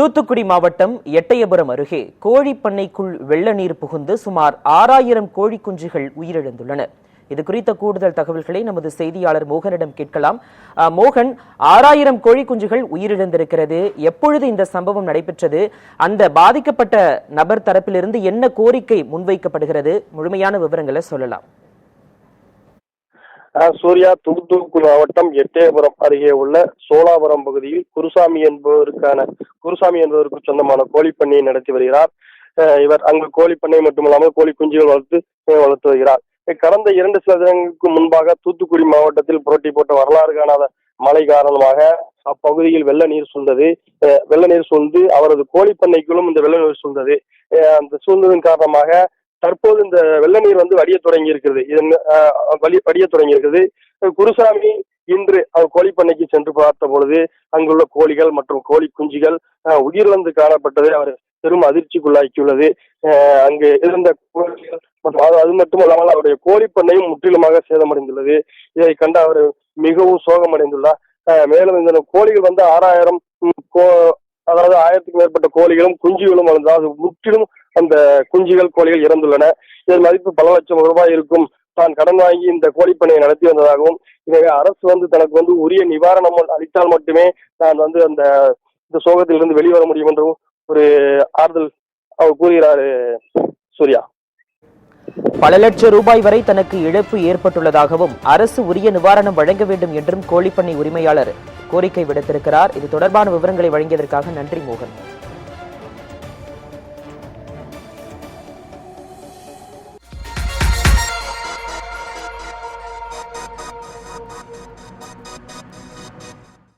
தூத்துக்குடி மாவட்டம் எட்டயபுரம் அருகே கோழி பண்ணைக்குள் வெள்ள நீர் புகுந்து சுமார் 6000 கோழி குஞ்சுகள் உயிரிழந்துள்ளன. இது குறித்த கூடுதல் தகவல்களை நமது செய்தியாளர் மோகனிடம் கேட்கலாம். மோகன், 6000 கோழி குஞ்சுகள் உயிரிழந்திருக்கிறது. எப்பொழுது இந்த சம்பவம் நடைபெற்றது? அந்த பாதிக்கப்பட்ட நபர் தரப்பிலிருந்து என்ன கோரிக்கை முன்வைக்கப்படுகிறது? முழுமையான விவரங்களை சொல்லலாம். சூர்யா, தூத்துக்குடி மாவட்டம் எட்டயபுரம் அருகே உள்ள சோழாபுரம் பகுதியில் குருசாமி என்பவருக்கு சொந்தமான கோழிப்பண்ணையை நடத்தி வருகிறார். இவர் அங்கு கோழிப்பண்ணை மட்டுமல்லாமல் கோழி குஞ்சுகள் வளர்த்து வருகிறார். கடந்த 2 சில தினங்களுக்கு முன்பாக தூத்துக்குடி மாவட்டத்தில் புரட்டி போட்ட வரலாறு காணாத மழை காரணமாக அப்பகுதியில் வெள்ள நீர் சூழ்ந்து அவரது கோழிப்பண்ணைக்குள்ளும் இந்த வெள்ள நீர் சூழ்ந்தது. அந்த சூழ்ந்ததன் காரணமாக தற்போது இந்த வெள்ள நீர் வடிய தொடங்கி இருக்கிறது. குருசாமி இன்று அவர் கோழிப்பண்ணைக்கு சென்று பார்த்த பொழுது அங்குள்ள கோழிகள் மற்றும் கோழி குஞ்சுகள் உயிரிழந்து காணப்பட்டது அவர் பெரும் அதிர்ச்சிக்குள்ளாக்கியுள்ளது. அங்கு இருந்த கோழிகள் மற்றும் அது மட்டுமல்லாமல் அவருடைய கோழிப்பண்ணையும் முற்றிலுமாக சேதமடைந்துள்ளது. இதை கண்டு அவர் மிகவும் சோகமடைந்துள்ளார். மேலும் இந்த கோழிகள் 6000 அதாவது 1000க்கும் மேற்பட்ட கோழிகளும் குஞ்சுகளும் வளர்ந்தது. முற்றிலும் அந்த குஞ்சுகள் கோழிகள் இறந்துள்ளன. இதன் மதிப்பு பல லட்சம் ரூபாய் இருக்கும். தான் கடன் வாங்கி இந்த கோழிப்பண்ணையை நடத்தி வந்ததாகவும், எனவே அரசு தனக்கு உரிய நிவாரணம் அளித்தால் மட்டுமே நான் இந்த சோகத்திலிருந்து வெளிவர முடியும் என்றும் ஒரு ஆறுதல் அவர் கூறுகிறார். சூர்யா, பல லட்சம் ரூபாய் வரை தனக்கு இழப்பு ஏற்பட்டுள்ளதாகவும் அரசு உரிய நிவாரணம் வழங்க வேண்டும் என்றும் கோழிப்பண்ணை உரிமையாளர் கோரிக்கை விடுத்திருக்கிறார். இது தொடர்பான விவரங்களை வழங்கியதற்காக நன்றி மோகன்.